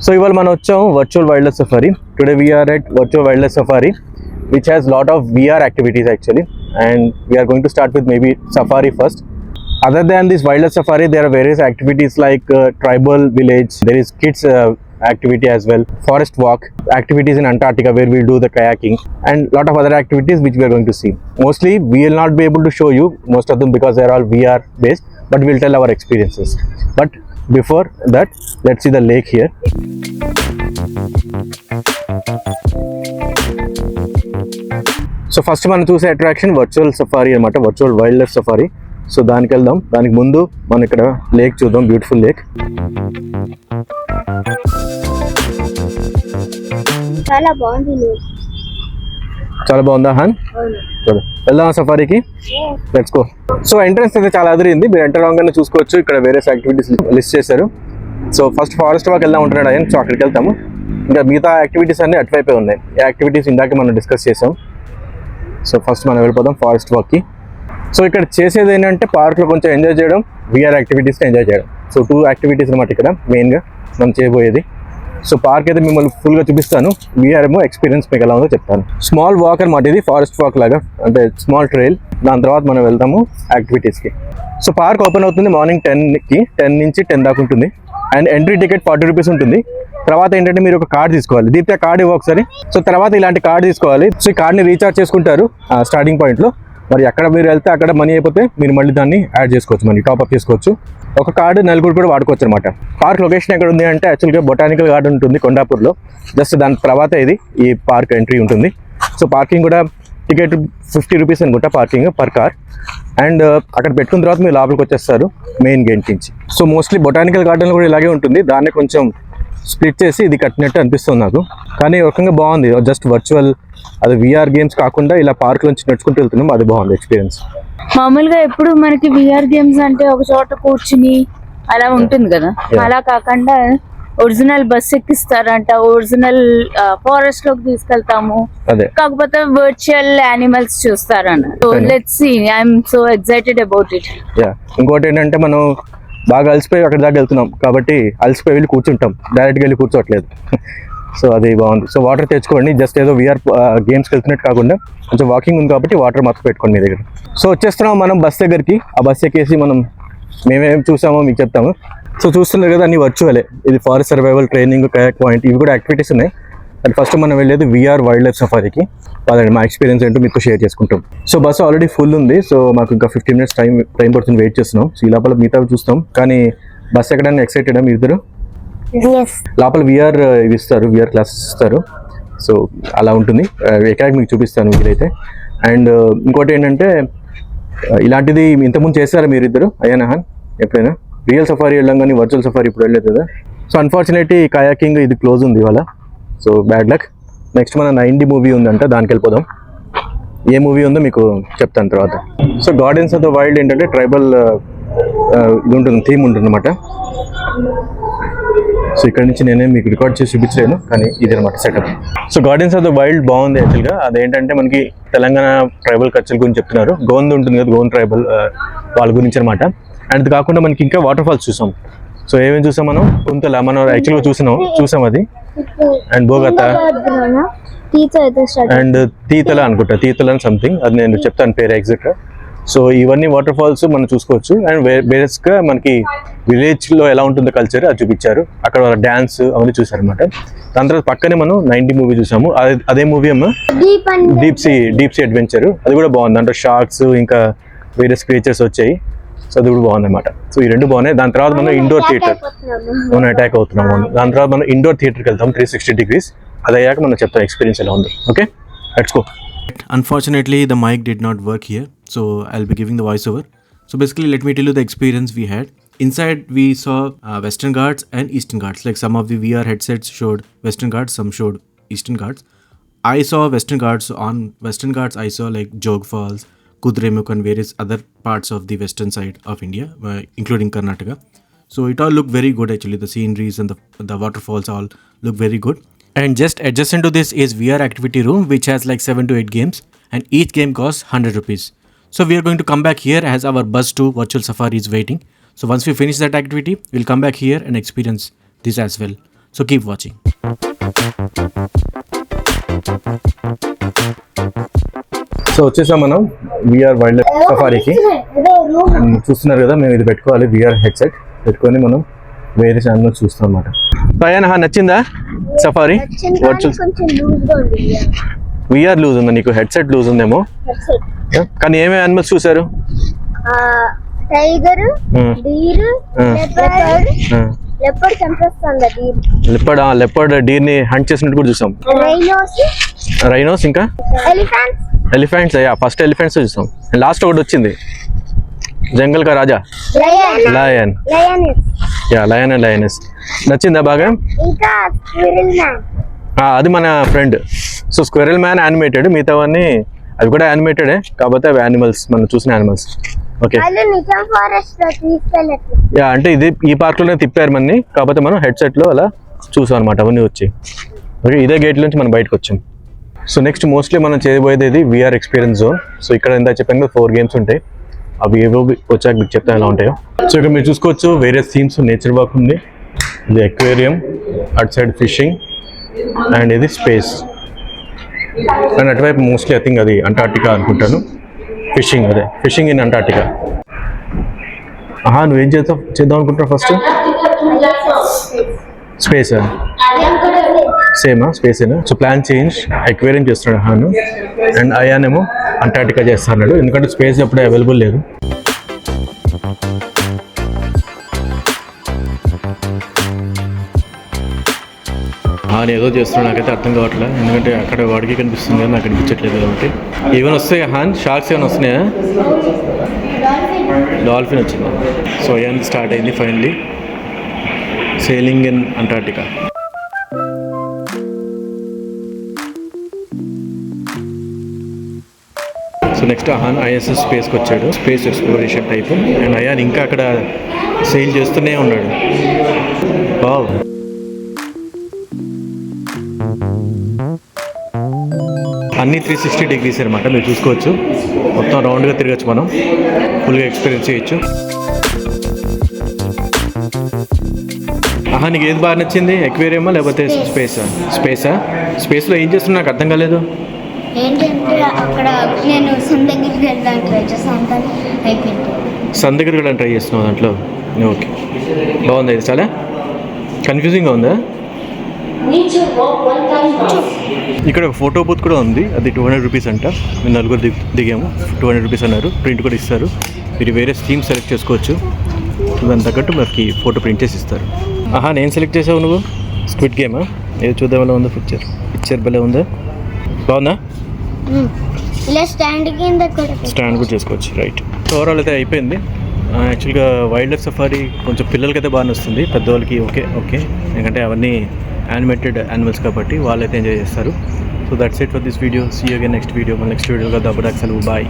So ఇవాళ మనం వచ్చాము virtual wild life safari. Today we are at virtual wild life safari which has lot of VR activities actually, and we are going to start with maybe safari first. Other than this wildlife safari, there are various activities like tribal village, there is kids activity as well, forest walk, activities in Antarctica where we'll do the kayaking, and lot of other activities which we are going to see. Mostly we will not be able to show you most of them because they are all VR based, but we'll tell our experiences. But before that, let's see the lake here. So first మనం చూసే attraction virtual safari అనమాట, virtual wild life safari. So దానికి వెళ్దాం. దానికి ముందు మనం ఇక్కడ lake చూద్దాం, బ్యూటిఫుల్ లేక్. చాలా బాగుంది. చాలా బాగుందా హాన్? చలో వెళ్దాం సఫారీకి, లెట్స్ గో. సో ఎంట్రన్స్ అయితే చాలా అదిరింది. మీరు ఎంటర్ అవగానే చూసుకోవచ్చు, ఇక్కడ వేరే యాక్టివిటీస్ లిస్ట్ చేశారు. సో ఫస్ట్ ఫారెస్ట్ వాక్ వెళ్దాం ఉంటున్నాడు ఆయన, సో అక్కడికి వెళ్తాము. ఇంకా మిగతా యాక్టివిటీస్ అన్నీ అటువైపే ఉన్నాయి. ఈ యాక్టివిటీస్ ఇందాక మనం డిస్కస్ చేసాం. సో ఫస్ట్ మనం వెళ్ళిపోదాం ఫారెస్ట్ వాక్కి. సో ఇక్కడ చేసేది ఏంటంటే పార్క్లో కొంచెం ఎంజాయ్ చేయడం, విఆర్ యాక్టివిటీస్ని ఎంజాయ్ చేయడం. సో 2 యాక్టివిటీస్ అనమాట ఇక్కడ మెయిన్గా మనం చేయబోయేది. సో పార్క్ అయితే మిమ్మల్ని ఫుల్గా చూపిస్తాను, విఆర్ ఏమో ఎక్స్పీరియన్స్ మీకు ఎలా ఉందో చెప్తాను. స్మాల్ వాక్ అనమాట ఇది, ఫారెస్ట్ వాక్ లాగా, అంటే స్మాల్ ట్రైల్. దాని తర్వాత మనం వెళ్తాము యాక్టివిటీస్కి. సో పార్క్ ఓపెన్ అవుతుంది మార్నింగ్ 10 నుంచి 10 దాకా ఉంటుంది. అండ్ ఎంట్రీ టికెట్ 40 రూపీస్ ఉంటుంది. తర్వాత ఏంటంటే మీరు ఒక కార్డ్ తీసుకోవాలి. దీప్తి కార్డ్ ఇవ్వ ఒకసారి. సో తర్వాత ఇలాంటి కార్డ్ తీసుకోవాలి. సో ఈ కార్డ్ని రీఛార్జ్ చేసుకుంటారు స్టార్టింగ్ పాయింట్లో. మరి అక్కడ మీరు వెళ్తే అక్కడ మనీ అయిపోతే మీరు మళ్ళీ దాన్ని యాడ్ చేసుకోవచ్చు, మనీ టాప్అప్ చేసుకోవచ్చు. ఒక కార్డు నలుగురు కూడా వాడుకోవచ్చు అనమాట. పార్క్ లొకేషన్ ఎక్కడ ఉంది అంటే యాక్చువల్గా బొటానికల్ గార్డెన్ ఉంటుంది కొండాపూర్లో. జస్ట్ దాని తర్వాత ఇది ఈ పార్క్ ఎంట్రీ ఉంటుంది. సో పార్కింగ్ కూడా టికెట్ 50 రూపీస్ అనుకుంటా పార్కింగ్ పర్ కార్. అండ్ అక్కడ పెట్టుకున్న తర్వాత మీరు లోపలికి వచ్చేస్తారు మెయిన్ గేట్ నుంచి. సో మోస్ట్లీ బొటానికల్ గార్డెన్ కూడా ఇలాగే ఉంటుంది. దాన్ని కొంచెం స్ప్లిట్ చేసి ఇది కట్టినట్టు అనిపిస్తుంది నాకు, కానీ ఒక రకంగా బాగుంది. జస్ట్ వర్చువల్, అది విఆర్ గేమ్స్ కాకుండా ఇలా పార్క్ నుంచి నడుచుకుంటూ వెళ్తున్నాం, అది బాగుంది ఎక్స్పీరియన్స్. మామూలుగా ఎప్పుడు మనకి విఆర్ గేమ్స్ అంటే ఒక చోట కూర్చుని అలా ఉంటుంది కదా, అలా కాకుండా ఒరిజినల్ బస్ ఎక్కిస్తారంట, ఒరిజినల్ ఫారెస్ట్ లోకి తీసుకెళ్తాము, కాకపోతే వర్చువల్ యానిమల్స్ చూస్తారన్న. So let's see, I'm so excited about it. ఇంకోటి ఏంటంటే మనం బాగా అలసిపోయి అక్కడ దాకా వెళ్తున్నాం కాబట్టి అలసిపోయి వెళ్ళి కూర్చుంటాం, డైరెక్ట్గా వెళ్ళి కూర్చోట్లేదు. సో అది బాగుంది. సో వాటర్ తెచ్చుకోండి, జస్ట్ ఏదో విఆర్ గేమ్స్కి వెళ్తున్నట్టు కాకుండా కొంచెం వాకింగ్ ఉంది కాబట్టి వాటర్ మాత్రం పెట్టుకోండి మీ దగ్గర. సో వచ్చేస్తున్నాం మనం బస్ దగ్గరికి. ఆ బస్ ఎక్కేసి మనం మేమేం చూసామో మీకు చెప్తాము. సో చూస్తున్నారు కదా, అన్ని వర్చువలే. ఇది ఫారెస్ట్ సర్వైవల్ ట్రైనింగ్, కయాక్ పాయింట్, ఇవి కూడా యాక్టివిటీస్ ఉన్నాయి. అండ్ ఫస్ట్ మనం వెళ్ళేది విఆర్ వైల్డ్ లైఫ్ సఫారీకి. వాళ్ళని మా ఎక్స్పీరియన్స్ ఏంటో మీతో షేర్ చేసుకుంటాం. సో బస్సు ఆల్రెడీ ఫుల్ ఉంది. సో మాకు ఇంకా 15 మినిట్స్ టైం పడుతుంది, వెయిట్ చేస్తున్నాం. సో ఈ లోపల మిగతా చూస్తాం. కానీ బస్ ఎక్కడానికి ఎక్సైటెడా మీ ఇద్దరు? లోపల విఆర్ ఇవి ఇస్తారు, విఆర్ క్లాసెస్ ఇస్తారు. సో అలా ఉంటుంది. ఎక్కడికి మీకు చూపిస్తాను వీలైతే. అండ్ ఇంకోటి ఏంటంటే ఇలాంటిది ఇంతకుముందు చేస్తారా మీరు ఇద్దరు? అయ్యానా హాన్ ఎప్పుడైనా? రియల్ సఫారీ వెళ్ళాం కానీ వర్చువల్ సఫారీ ఇప్పుడు వెళ్ళలేదు కదా. సో అన్ఫార్చునేట్లీ కాయాకింగ్ ఇది క్లోజ్ ఉంది ఇవాళ. So bad luck. నెక్స్ట్ మన 90 మూవీ ఉందంట, దానికి వెళ్ళిపోదాం. ఏ మూవీ ఉందో మీకు చెప్తాను తర్వాత. So gardens of the wild ఏంటంటే ట్రైబల్ ఇది ఉంటుంది, థీమ్ ఉంటుంది అనమాట. సో ఇక్కడ నుంచి నేనే మీకు రికార్డ్ చేసి చూపించలేను, కానీ ఇది అనమాట setup. So gardens of the wild బాగుంది యాక్చువల్గా. అదేంటంటే మనకి తెలంగాణ ట్రైబల్ కల్చర్ గురించి చెప్తున్నారు. గోంద్ ఉంటుంది కదా, గోంద్ ట్రైబల్ వాళ్ళ గురించి అనమాట. అండ్ ఇది కాకుండా మనకి ఇంకా వాటర్ ఫాల్స్ చూసాం. సో ఏమేమి చూసాం మనం? కుంతల మనం యాక్చువల్గా చూసాం అది. అండ్ బోగత అండ్ తీతల అనుకుంటా, తీతల అని సంథింగ్, అది నేను చెప్తాను పేరు ఎగ్జాక్ట్గా. సో ఇవన్నీ వాటర్ ఫాల్స్ మనం చూసుకోవచ్చు. అండ్ బేసిక్గా మనకి విలేజ్లో ఎలా ఉంటుందో కల్చర్ అది చూపించారు. అక్కడ వాళ్ళ డ్యాన్స్ అవన్నీ చూసారనమాట. దాని తర్వాత పక్కనే మనం 90 మూవీ చూసాము. అదే మూవీ అమ్మ డీప్ సీ అడ్వెంచర్. అది కూడా బాగుంది. దాంట్లో షార్క్స్ ఇంకా వేరియస్ క్రియేచర్స్ వచ్చాయి. సో అది కూడా బాగుంది అనమాట. సో ఈ రెండు బాగున్నాయి. దాని తర్వాత మనం ఇండోర్ థియేటర్, మనం అటాక్ అవుతున్నాము. దాని తర్వాత మనం ఇండోర్ థియేటర్కి వెళ్తాం 360 degrees. అది అయ్యాక మనం చెప్తాం ఎక్స్పీరియన్స్ ఎలా ఉంది. Okay, let's go. Unfortunately, the mic did not work here, so I'll be giving the voiceover. So basically, let me tell you the experience we had. Inside, we saw Western Ghats and Eastern Ghats. Like some of the VR headsets showed Western Ghats, some showed Eastern Ghats. I saw Western Ghats. On Western Ghats, I saw like Jog Falls, Kudremukh and various other parts of the western side of India, including Karnataka. So it all looked very good actually. The sceneries and the waterfalls all look very good. And just adjacent to this is VR activity room, which has like 7 to 8 games, and each game costs 100 rupees. So we are going to come back here as our bus to virtual safari is waiting. So once we finish that activity, we'll come back here and experience this as well. So keep watching. So వచ్చేసాం మనం VR wild life సఫారీకి. And చూస్తున్నారు కదా, మేము ఇది పెట్టుకోవాలి, VR headset పెట్టుకొని మనం వేరే ఛానల్ చూస్తాం అన్నమాట. పైన నచ్చిందా సఫారీ? వర్చువల్ కొంచెం లూజ్ గా ఉంది విఆర్ లూజ్ ఉందా నీకు? హెడ్సెట్ లూజ్ ఉందేమో. కానీ ఏమేమి యానిమల్స్ చూసారు? టైగర్, డీర్, లెపర్డ్ చంపేస్తుంది డీర్. లెపర్డ్ డీర్ ని హంట్ చేసినట్టు కూడా చూసాం. రైనోస్ ఇంకా ఎలిఫెంట్స్. ఫస్ట్ ఎలిఫెంట్స్ చూసాం. లాస్ట్ ఒకటి వచ్చింది, జంగల్ కా రాజా, లయన్. Lion and lioness. నచ్చిందా బాగా? ఇంకా స్క్విరిల్ మ్యాన్, అది మన friend. So squirrel man animated, మిగతావన్నీ అవి కూడా యానిమేటెడే, కాకపోతే అవి యానిమల్స్, మనం చూసిన యానిమల్స్. ఓకే, నిజాం ఫారెస్ట్ లో తీసుకెళ్ళట్లేదు. అంటే ఇది ఈ పార్క్ లోనే తిప్పారు మనని, కాకపోతే మనం హెడ్సెట్ లో అలా చూసాం అనమాట అవన్నీ వచ్చి. ఓకే, ఇదే గేట్ నుంచి మనం బయటకు వచ్చాం. సో నెక్స్ట్ మోస్ట్లీ మనం చేయబోయేది ఇది విఆర్ ఎక్స్పీరియన్స్ జోన్. సో ఇక్కడ ఎంత చెప్పాను కదా 4 గేమ్స్ ఉంటాయి, అవి ఏవో వచ్చాక మీకు చెప్తాను ఎలా ఉంటాయో. సో ఇక్కడ మీరు చూసుకోవచ్చు వేరియస్ థీమ్స్. నేచర్ వాక్ ఉంది, ఇది ఎక్వేరియం, అటు సైడ్ ఫిషింగ్, అండ్ ఇది స్పేస్. అండ్ అటువైపు మోస్ట్లీ ఐ థింక్ అది అంటార్టికా అనుకుంటాను. ఫిషింగ్, అదే ఫిషింగ్ ఇన్ అంటార్టికా. నువ్వేం చేద్దాం అనుకుంటున్నావు ఫస్ట్? స్పేస్ సేమా? స్పేసేనా? So plan change. ఎక్వేరియం చేస్తున్నాడు హాను, అండ్ అయానేమో అంటార్టికా చేస్తున్నాడు, ఎందుకంటే స్పేస్ ఎప్పుడూ అవైలబుల్ లేదు. ఏదో చేస్తున్నాడు, నాకైతే అర్థం కావట్లేదు, ఎందుకంటే అక్కడ వాడికి కనిపిస్తుంది కానీ నాకు కనిపించట్లేదు కాబట్టి. ఏమైనా వస్తాయా హాన్? షార్క్స్ ఏమైనా వస్తున్నాయా? డాల్ఫిన్ వచ్చింది. సో అయాన్ స్టార్ట్ అయింది finally sailing in Antarctica. So next Ahan ISS స్పేస్కి వచ్చాడు, space exploration type. And Ayan ఇంకా అక్కడ సేల్ చేస్తూనే ఉన్నాడు. వావ్, అన్నీ 360 degrees అనమాట, మీరు చూసుకోవచ్చు. మొత్తం రౌండ్గా తిరగచ్చు, మనం ఫుల్గా ఎక్స్పీరియన్స్ చేయొచ్చు. నీకు ఏది బాగా నచ్చింది? ఎక్వేరియమా లేకపోతే స్పేస్లో ఏం చేస్తున్నా నాకు అర్థం కాలేదు. ఏంటంటే అక్కడ నేను సన్ దగ్గరికి వెళ్ళడానికి ట్రై చేస్తాను, కానీ అయిపోయింది. సన్ దగ్గరికి వెళ్ళడానికి ట్రై చేస్తున్నావు దాంట్లో? ఓకే, బాగుంది. ఇది చాలా కన్ఫ్యూజింగ్గా ఉందా? ఇక్కడ ఒక ఫోటో బూత్ కూడా ఉంది, అది 200 రూపీస్ అంట. మేము 4 దిగాము, 200 రూపీస్ అన్నారు. ప్రింట్ కూడా ఇస్తారు, మీరు వేరే థీమ్ సెలెక్ట్ చేసుకోవచ్చు, దాని తగ్గట్టు మనకి ఫోటో ప్రింట్ చేసి ఇస్తారు. నేను సెలెక్ట్ చేసావు నువ్వు? స్క్విడ్ గేమా? ఏదో చూద్దాం ఎలా ఉందో. పిక్చర్ భలే ఉందా? బాగుందా? స్టాండ్ కూడా చేసుకోవచ్చు. రైట్, ఓవరాల్ అయితే అయిపోయింది. యాక్చువల్గా వైల్డ్ లైఫ్ సఫారీ కొంచెం పిల్లలకైతే బాగా వస్తుంది, పెద్దవాళ్ళకి ఓకే ఎందుకంటే అవన్నీ యానిమేటెడ్ యానిమల్స్ కాబట్టి వాళ్ళైతే ఎంజాయ్ చేస్తారు. So that's it for this video. See you again next video. Next వీడియోగా దబ్బడాక్ సెలవు. బాయ్.